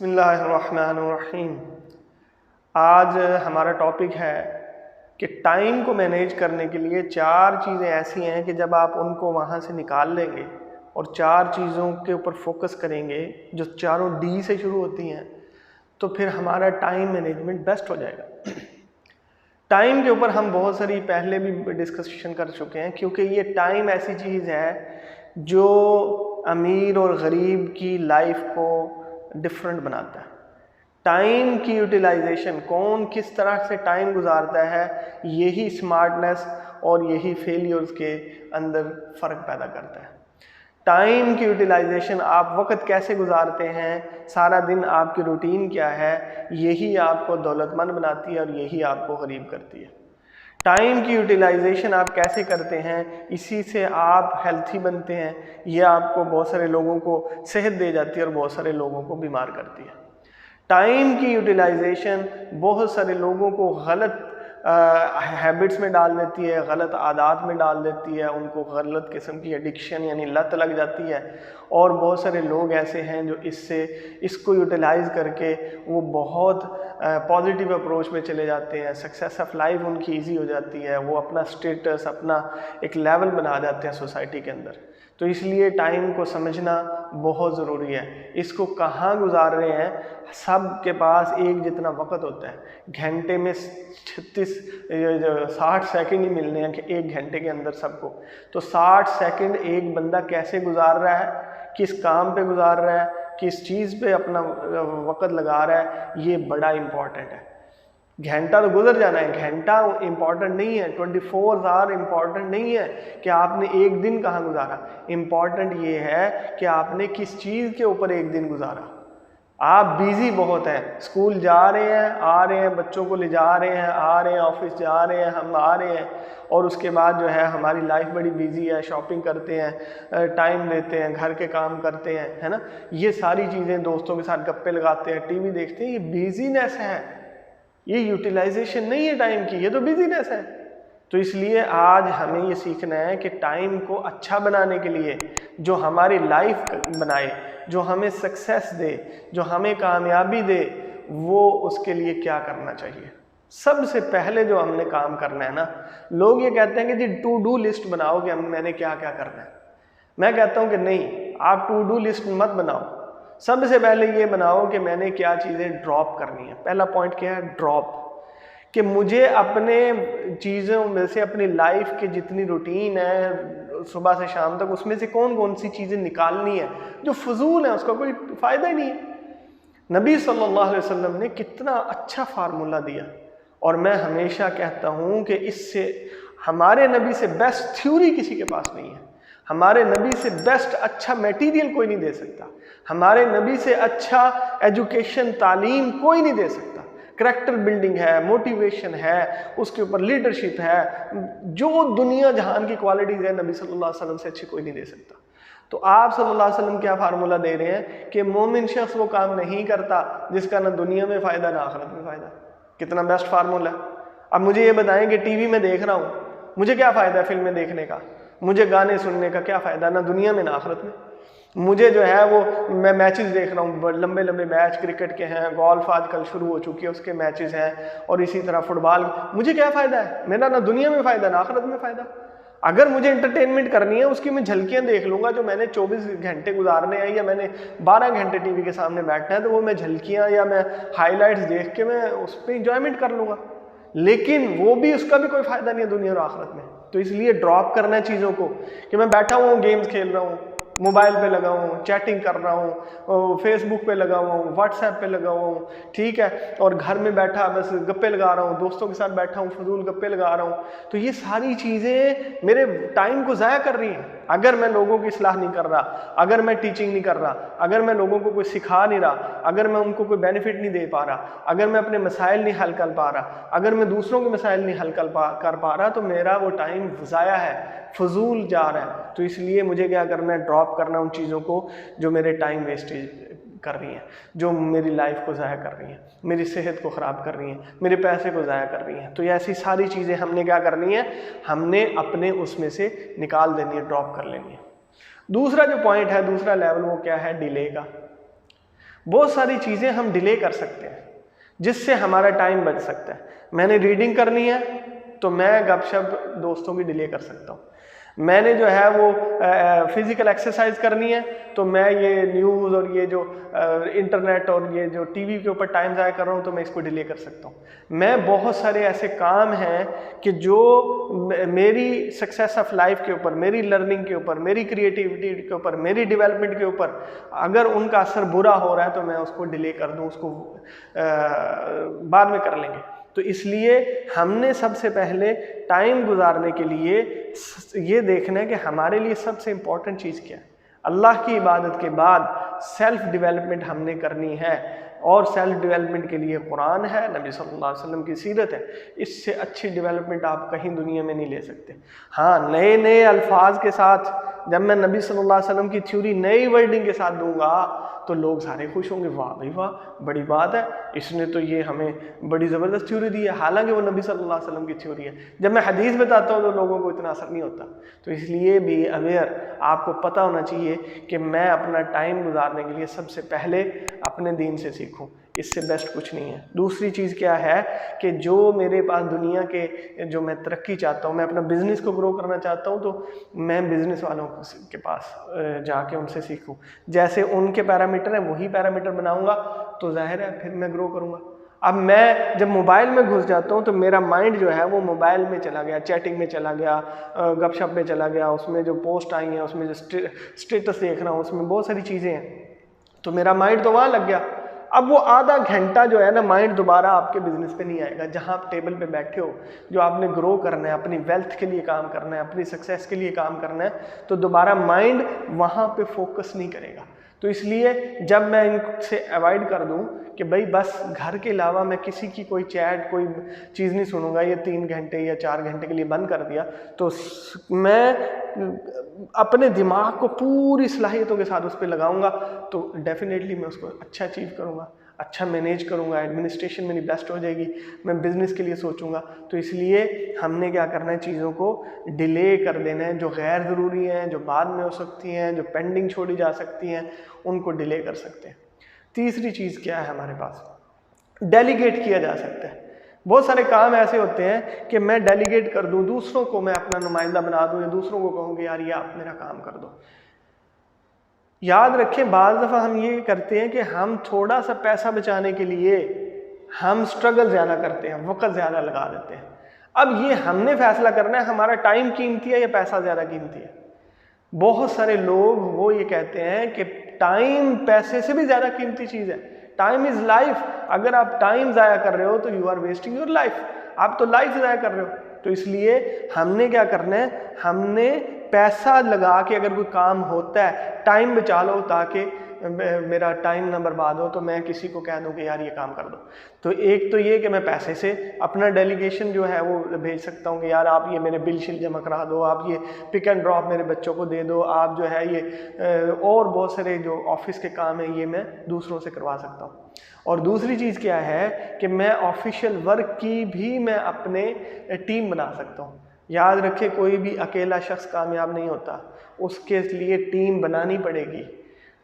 बिस्मिल्लाहिर्रहमानिर्रहीम। आज हमारा टॉपिक है कि टाइम को मैनेज करने के लिए चार चीज़ें ऐसी हैं कि जब आप उनको वहाँ से निकाल लेंगे और चार चीज़ों के ऊपर फोकस करेंगे जो चारों डी से शुरू होती हैं तो फिर हमारा टाइम मैनेजमेंट बेस्ट हो जाएगा। टाइम के ऊपर हम बहुत सारी पहले भी डिस्कशन कर चुके हैं, क्योंकि ये टाइम ऐसी चीज़ है जो अमीर और गरीब की लाइफ को डिफरेंट बनाता है। टाइम की यूटिलाइजेशन, कौन किस तरह से टाइम गुजारता है, यही स्मार्टनेस और यही फेलियर्स के अंदर फ़र्क पैदा करता है। टाइम की यूटिलाइजेशन, आप वक्त कैसे गुजारते हैं, सारा दिन आपकी रूटीन क्या है, यही आपको दौलतमंद बनाती है और यही आपको गरीब करती है। टाइम की यूटिलाइजेशन आप कैसे करते हैं, इसी से आप हेल्थी बनते हैं। ये आपको बहुत सारे लोगों को सेहत दे जाती है और बहुत सारे लोगों को बीमार करती है। टाइम की यूटिलाइजेशन बहुत सारे लोगों को गलत हैबिट्स में डाल देती है, गलत आदत में डाल देती है, उनको गलत किस्म की एडिक्शन यानी लत लग जाती है। और बहुत सारे लोग ऐसे हैं जो इसको यूटिलाइज़ करके वो बहुत पॉजिटिव अप्रोच में चले जाते हैं, सक्सेस ऑफ लाइफ उनकी ईजी हो जाती है, वो अपना स्टेटस, अपना एक लेवल बना जाते हैं सोसाइटी के अंदर। तो इसलिए टाइम को समझना बहुत ज़रूरी है। इसको कहाँ गुजार रहे हैं, सब के पास एक जितना वक्त होता है। घंटे में 60 सेकंड ही मिलने हैं कि एक घंटे के अंदर सबको। तो 60 सेकंड एक बंदा कैसे गुजार रहा है, किस काम पे गुजार रहा है, किस चीज़ पे अपना वक्त लगा रहा है, ये बड़ा इम्पॉर्टेंट है। घंटा तो गुजर जाना है, घंटा इम्पॉर्टेंट नहीं है, 24 आवर इम्पॉर्टेंट नहीं है कि आपने एक दिन कहाँ गुजारा। इम्पॉर्टेंट ये है कि आपने किस चीज़ के ऊपर एक दिन गुजारा। आप बिज़ी बहुत हैं, स्कूल जा रहे हैं, आ रहे हैं, बच्चों को ले जा रहे हैं, आ रहे हैं, ऑफिस जा रहे हैं, हम आ रहे हैं, और उसके बाद जो है हमारी लाइफ बड़ी बिजी है, शॉपिंग करते हैं, टाइम देते हैं, घर के काम करते हैं, है ना। ये सारी चीज़ें, दोस्तों के साथ गप्पे लगाते हैं, टीवी देखते हैं, ये बिजीनेस है, ये यूटिलाइजेशन नहीं है टाइम की, ये तो बिजीनेस है। तो इसलिए आज हमें ये सीखना है कि टाइम को अच्छा बनाने के लिए, जो हमारी लाइफ बनाए, जो हमें सक्सेस दे, जो हमें कामयाबी दे, वो उसके लिए क्या करना चाहिए। सबसे पहले जो हमने काम करना है ना, लोग ये कहते हैं कि जी टू डू लिस्ट बनाओ कि मैंने क्या क्या करना है। मैं कहता हूँ कि नहीं, आप टू डू लिस्ट मत बनाओ। सबसे पहले ये बनाओ कि मैंने क्या चीज़ें ड्रॉप करनी है। पहला पॉइंट क्या है, ड्रॉप, कि मुझे अपने चीज़ों में से, अपनी लाइफ की जितनी रूटीन है सुबह से शाम तक, उसमें से कौन कौन सी चीज़ें निकालनी है जो फजूल है, उसका कोई फ़ायदा ही नहीं है। नबी सल्लल्लाहु अलैहि वसल्लम ने कितना अच्छा फार्मूला दिया, और मैं हमेशा कहता हूँ कि इससे हमारे नबी से बेस्ट थ्योरी किसी के पास नहीं है, हमारे नबी से बेस्ट अच्छा मटेरियल कोई नहीं दे सकता, हमारे नबी से अच्छा एजुकेशन, तालीम कोई नहीं दे सकता। करैक्टर बिल्डिंग है, मोटिवेशन है, उसके ऊपर लीडरशिप है, जो दुनिया जहान की क्वालिटीज़ है, नबी सल्लल्लाहु अलैहि वसल्लम से अच्छी कोई नहीं दे सकता। तो आप सल्लल्लाहु अलैहि वसल्लम क्या फार्मूला दे रहे हैं कि मोमिन शख्स वो काम नहीं करता जिसका ना दुनिया में फ़ायदा ना आखिरत में फ़ायदा। कितना बेस्ट फार्मूला है। अब मुझे ये बताएं कि टीवी में देख रहा हूँ, मुझे क्या फ़ायदा है फिल्में देखने का, मुझे गाने सुनने का क्या फ़ायदा, ना दुनिया में ना आखिरत में। मुझे जो है वो, मैं मैचेस देख रहा हूँ, लंबे लंबे मैच क्रिकेट के हैं, गोल्फ आजकल शुरू हो चुकी है, उसके मैचेस हैं, और इसी तरह फुटबॉल। मुझे क्या फ़ायदा है, मेरा ना दुनिया में फ़ायदा ना आखिरत में फ़ायदा। अगर मुझे एंटरटेनमेंट करनी है, उसकी मैं झलकियाँ देख लूँगा, जो मैंने 24 घंटे गुजारने हैं या मैंने 12 घंटे टीवी के सामने बैठना है, तो वो मैं झलकियाँ या मैं हाईलाइट्स देख के मैं उस पर इंजॉयमेंट कर लूँगा, लेकिन वो भी, उसका भी कोई फ़ायदा नहीं है दुनिया और आखिरत में। तो इसलिए ड्रॉप करना है चीज़ों को, कि मैं बैठा हूँ, गेम्स खेल रहा हूँ, मोबाइल पे लगा हूँ, चैटिंग कर रहा हूँ, फेसबुक पे लगा हुआ हूँ, व्हाट्सएप पे लगा हुआ हूँ, ठीक है, और घर में बैठा बस गप्पे लगा रहा हूँ, दोस्तों के साथ बैठा हूँ, फजूल गप्पे लगा रहा हूँ, तो ये सारी चीज़ें मेरे टाइम को ज़ाया कर रही हैं। अगर मैं लोगों की इस्लाह नहीं कर रहा, अगर मैं टीचिंग नहीं कर रहा, अगर मैं लोगों को कोई सिखा नहीं रहा, अगर मैं उनको कोई बेनिफिट नहीं दे पा रहा, अगर मैं अपने मसाइल नहीं हल कर पा रहा, अगर मैं दूसरों के मसाइल नहीं हल कर पा रहा, तो मेरा वो टाइम ज़ाया है, फजूल जा रहा है। तो इसलिए मुझे क्या करना है, ड्रॉप करना उन चीज़ों को जो मेरे टाइम वेस्टेज कर रही हैं, जो मेरी लाइफ को ज़ाया कर रही हैं, मेरी सेहत को ख़राब कर रही हैं, मेरे पैसे को ज़ाया कर रही हैं। तो ये ऐसी सारी चीज़ें हमने क्या करनी है, हमने अपने उसमें से निकाल देनी है, ड्रॉप कर लेनी है। दूसरा जो पॉइंट है, दूसरा लेवल, वो क्या है, डिले का। बहुत सारी चीज़ें हम डिले कर सकते हैं जिससे हमारा टाइम बच सकता है। मैंने रीडिंग करनी है तो मैं गपशप दोस्तों की डिले कर सकता हूँ। मैंने जो है वो फिज़िकल एक्सरसाइज करनी है तो मैं ये न्यूज़ और ये जो इंटरनेट और ये जो टीवी के ऊपर टाइम ज़ाया कर रहा हूँ तो मैं इसको डिले कर सकता हूँ। मैं बहुत सारे ऐसे काम हैं कि जो मेरी सक्सेस ऑफ लाइफ के ऊपर, मेरी लर्निंग के ऊपर, मेरी क्रिएटिविटी के ऊपर, मेरी डेवलपमेंट के ऊपर अगर उनका असर बुरा हो रहा है तो मैं उसको डिले कर दूँ, उसको बाद में कर लेंगे। तो इसलिए हमने सबसे पहले टाइम गुजारने के लिए ये देखना है कि हमारे लिए सबसे इम्पॉर्टेंट चीज़ क्या है। अल्लाह की इबादत के बाद सेल्फ डेवलपमेंट हमने करनी है और सेल्फ डेवलपमेंट के लिए कुरान है, नबी सल्लल्लाहु अलैहि वसल्लम की सीरत है। इससे अच्छी डेवलपमेंट आप कहीं दुनिया में नहीं ले सकते। हाँ, नए नए अल्फाज के साथ जब मैं नबी सल्लल्लाहु अलैहि वसल्लम की थ्योरी नई वर्डिंग के साथ दूंगा तो लोग सारे खुश होंगे, वाह भाई वाह, बड़ी बात है, इसने तो ये हमें बड़ी ज़बरदस्त थ्योरी दी है, हालांकि वो नबी सल्लल्लाहु अलैहि वसल्लम की थ्योरी है। जब मैं हदीस बताता हूँ तो लोगों को इतना असर नहीं होता। तो इसलिए भी अवेयर, आपको पता होना चाहिए कि मैं अपना टाइम गुजारने के लिए सबसे पहले अपने दीन से सीखूँ, इससे बेस्ट कुछ नहीं है। दूसरी चीज़ क्या है कि जो मेरे पास दुनिया के जो मैं तरक्की चाहता हूँ, मैं अपना बिज़नेस को ग्रो करना चाहता हूँ, तो मैं बिज़नेस वालों के पास जाके उनसे सीखूँ। जैसे उनके पैरामीटर हैं वही पैरामीटर बनाऊँगा तो जाहिर है फिर मैं ग्रो करूँगा। अब मैं जब मोबाइल में घुस जाता हूँ तो मेरा माइंड जो है वो मोबाइल में चला गया, चैटिंग में चला गया, गपशप में चला गया, उसमें जो पोस्ट आई हैं, उसमें जो स्टेटस देख रहा हूँ, उसमें बहुत सारी चीज़ें हैं, तो मेरा माइंड तो वहाँ लग गया। अब वो आधा घंटा जो है ना, माइंड दोबारा आपके बिजनेस पे नहीं आएगा। जहाँ आप टेबल पे बैठे हो, जो आपने ग्रो करना है, अपनी वेल्थ के लिए काम करना है, अपनी सक्सेस के लिए काम करना है, तो दोबारा माइंड वहाँ पे फोकस नहीं करेगा। तो इसलिए जब मैं इनसे अवॉइड कर दूं कि भाई बस घर के अलावा मैं किसी की कोई चैट, कोई चीज़ नहीं सुनूंगा, ये 3 घंटे या 4 घंटे के लिए बंद कर दिया, तो मैं अपने दिमाग को पूरी सलाहियतों के साथ उस पर लगाऊंगा तो डेफिनेटली मैं उसको अच्छा अचीव करूंगा, अच्छा मैनेज करूंगा, एडमिनिस्ट्रेशन मेरी बेस्ट हो जाएगी, मैं बिज़नेस के लिए सोचूंगा। तो इसलिए हमने क्या करना है, चीज़ों को डिले कर देना है, जो गैर ज़रूरी हैं, जो बाद में हो सकती हैं, जो पेंडिंग छोड़ी जा सकती हैं, उनको डिले कर सकते हैं। तीसरी चीज़ क्या है हमारे पास, डेलीगेट किया जा सकता है। बहुत सारे काम ऐसे होते हैं कि मैं डेलीगेट कर दूं, दूसरों को मैं अपना नुमाइंदा बना दूं या दूसरों को कहूँ कि यार ये आप मेरा काम कर दो। याद रखें, बाज़ दफ़ा हम ये करते हैं कि हम थोड़ा सा पैसा बचाने के लिए हम स्ट्रगल ज़्यादा करते हैं, वक़्त ज़्यादा लगा देते हैं। अब ये हमने फैसला करना है हमारा टाइम कीमती है या पैसा ज़्यादा कीमती है। बहुत सारे लोग वो ये कहते हैं कि टाइम पैसे से भी ज़्यादा कीमती चीज़ है। Time is life. अगर आप टाइम ज़ाया कर रहे हो तो you are wasting your life, आप तो लाइफ ज़ाया कर रहे हो। तो इसलिए हमने क्या करना है, हमने पैसा लगा के अगर कोई काम होता है, टाइम बचा लो ताकि मेरा टाइम ना बर्बाद हो, तो मैं किसी को कह दूं कि यार ये काम कर दो। तो एक तो ये कि मैं पैसे से अपना डेलीगेशन जो है वो भेज सकता हूँ कि यार आप ये मेरे बिल शिल जमा करा दो, आप ये पिक एंड ड्रॉप मेरे बच्चों को दे दो, आप जो है ये और बहुत सारे जो ऑफिस के काम हैं ये मैं दूसरों से करवा सकता हूँ। और दूसरी चीज़ क्या है कि मैं ऑफिशियल वर्क की भी मैं अपने टीम बना सकता हूँ। याद रखें, कोई भी अकेला शख्स कामयाब नहीं होता, उसके लिए टीम बनानी पड़ेगी।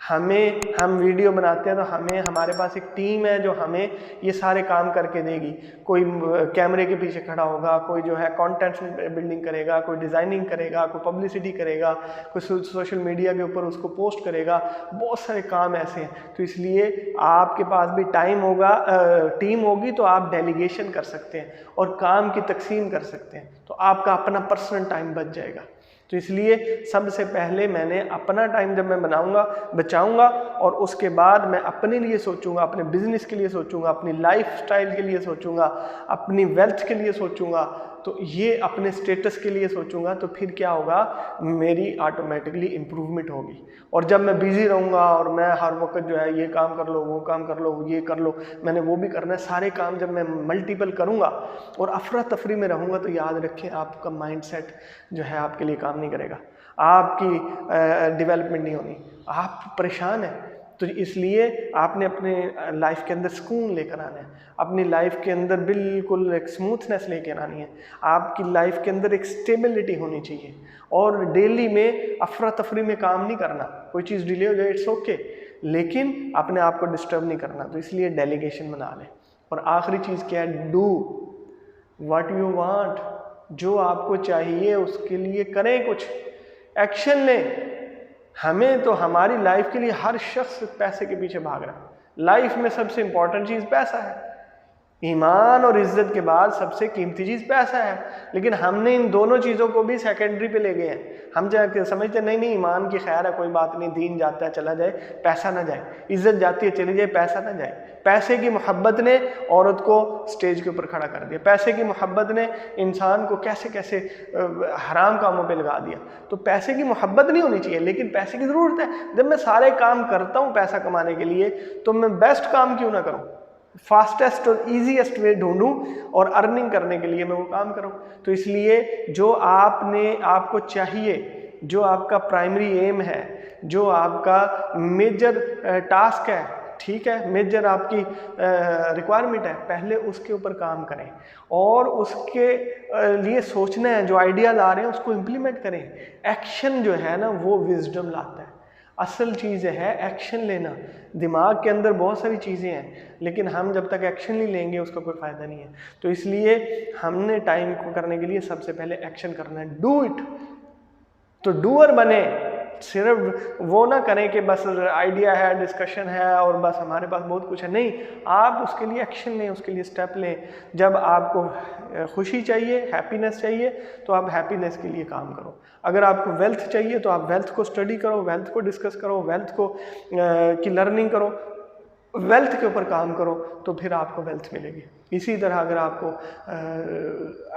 हम वीडियो बनाते हैं तो हमारे पास एक टीम है जो हमें ये सारे काम करके देगी। कोई कैमरे के पीछे खड़ा होगा, कोई जो है कंटेंट बिल्डिंग करेगा, कोई डिज़ाइनिंग करेगा, कोई पब्लिसिटी करेगा, कोई सोशल मीडिया के ऊपर उसको पोस्ट करेगा। बहुत सारे काम ऐसे हैं। तो इसलिए आपके पास भी टाइम होगा, टीम होगी तो आप डेलीगेशन कर सकते हैं और काम की तकसीम कर सकते हैं, तो आपका अपना पर्सनल टाइम बच जाएगा। तो इसलिए सबसे पहले मैंने अपना टाइम जब मैं बचाऊंगा और उसके बाद मैं अपने लिए सोचूंगा, अपने बिजनेस के लिए सोचूंगा, अपनी लाइफस्टाइल के लिए सोचूंगा, अपनी वेल्थ के लिए सोचूंगा, तो ये अपने स्टेटस के लिए सोचूंगा, तो फिर क्या होगा, मेरी ऑटोमेटिकली इम्प्रूवमेंट होगी। और जब मैं बिजी रहूँगा और मैं हर वक्त जो है ये काम कर लो, वो काम कर लो, ये कर लो, मैंने वो भी करना है, सारे काम जब मैं मल्टीपल करूँगा और अफरा तफरी में रहूँगा, तो याद रखें आपका माइंडसेट जो है आपके लिए काम नहीं करेगा, आपकी डेवलपमेंट नहीं होनी, आप परेशान हैं। तो इसलिए आपने अपने लाइफ के अंदर सुकून लेकर आना है, अपनी लाइफ के अंदर बिल्कुल एक स्मूथनेस लेकर आनी है, आपकी लाइफ के अंदर एक स्टेबिलिटी होनी चाहिए। और डेली में अफरा तफरी में काम नहीं करना, कोई चीज़ डिले हो जाए इट्स ओके, लेकिन अपने आप को डिस्टर्ब नहीं करना, तो इसलिए डेलीगेशन बना लें। और आखिरी चीज़ क्या है, डू व्हाट यू वांट, जो आपको चाहिए उसके लिए करें, कुछ एक्शन लें। हमें तो हमारी लाइफ के लिए हर शख्स पैसे के पीछे भाग रहा है। लाइफ में सबसे इंपॉर्टेंट चीज़ पैसा है, ईमान और इज्जत के बाद सबसे कीमती चीज़ पैसा है, लेकिन हमने इन दोनों चीज़ों को भी सेकेंडरी पे ले गए हैं। हम जाके समझते नहीं ईमान की खैर है, कोई बात नहीं, दीन जाता है चला जाए, पैसा ना जाए, इज्जत जाती है चली जाए, पैसा ना जाए। पैसे की मोहब्बत ने औरत को स्टेज के ऊपर खड़ा कर दिया, पैसे की मोहब्बत ने इंसान को कैसे कैसे हराम कामों पे लगा दिया। तो पैसे की मोहब्बत नहीं होनी चाहिए, लेकिन पैसे की ज़रूरत है। जब मैं सारे काम करता हूँ पैसा कमाने के लिए, तो मैं बेस्ट काम क्यों ना करूँ, फास्टेस्ट और ईजीएस्ट वे ढूंढूं और अर्निंग करने के लिए मैं वो काम करूं। तो इसलिए जो आपको चाहिए, जो आपका प्राइमरी एम है, जो आपका मेजर टास्क है, ठीक है, मेजर आपकी रिक्वायरमेंट है, पहले उसके ऊपर काम करें और उसके लिए सोचना है, जो आइडियाज आ रहे हैं उसको इम्प्लीमेंट करें। एक्शन जो है ना वो विजडम लाता है। असल चीज़ है एक्शन लेना। दिमाग के अंदर बहुत सारी चीज़ें हैं, लेकिन हम जब तक एक्शन नहीं लेंगे उसका कोई फ़ायदा नहीं है। तो इसलिए हमने टाइम को करने के लिए सबसे पहले एक्शन करना है, डू इट। तो डूअर बने, सिर्फ वो ना करें कि बस आइडिया है, डिस्कशन है और बस हमारे पास बहुत कुछ है, नहीं, आप उसके लिए एक्शन लें, उसके लिए स्टेप लें। जब आपको खुशी चाहिए, हैप्पीनेस चाहिए, तो आप हैप्पीनेस के लिए काम करो। अगर आपको वेल्थ चाहिए तो आप वेल्थ को स्टडी करो, वेल्थ को डिस्कस करो, वेल्थ को की लर्निंग करो, वेल्थ के ऊपर काम करो, तो फिर आपको वेल्थ मिलेगी। इसी तरह अगर आपको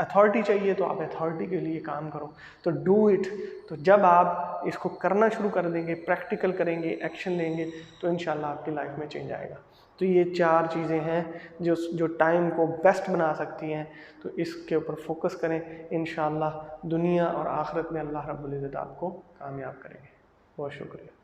अथॉरिटी चाहिए तो आप अथॉरिटी के लिए काम करो। तो डू इट। तो जब आप इसको करना शुरू कर देंगे, प्रैक्टिकल करेंगे, एक्शन लेंगे, तो इंशाल्लाह आपकी लाइफ में चेंज आएगा। तो ये 4 चीज़ें हैं जो टाइम को बेस्ट बना सकती हैं। तो इसके ऊपर फोकस करें, इंशाल्लाह दुनिया और आखिरत में अल्लाह रब्बुल इज़्ज़त आपको कामयाब करेंगे। बहुत शुक्रिया।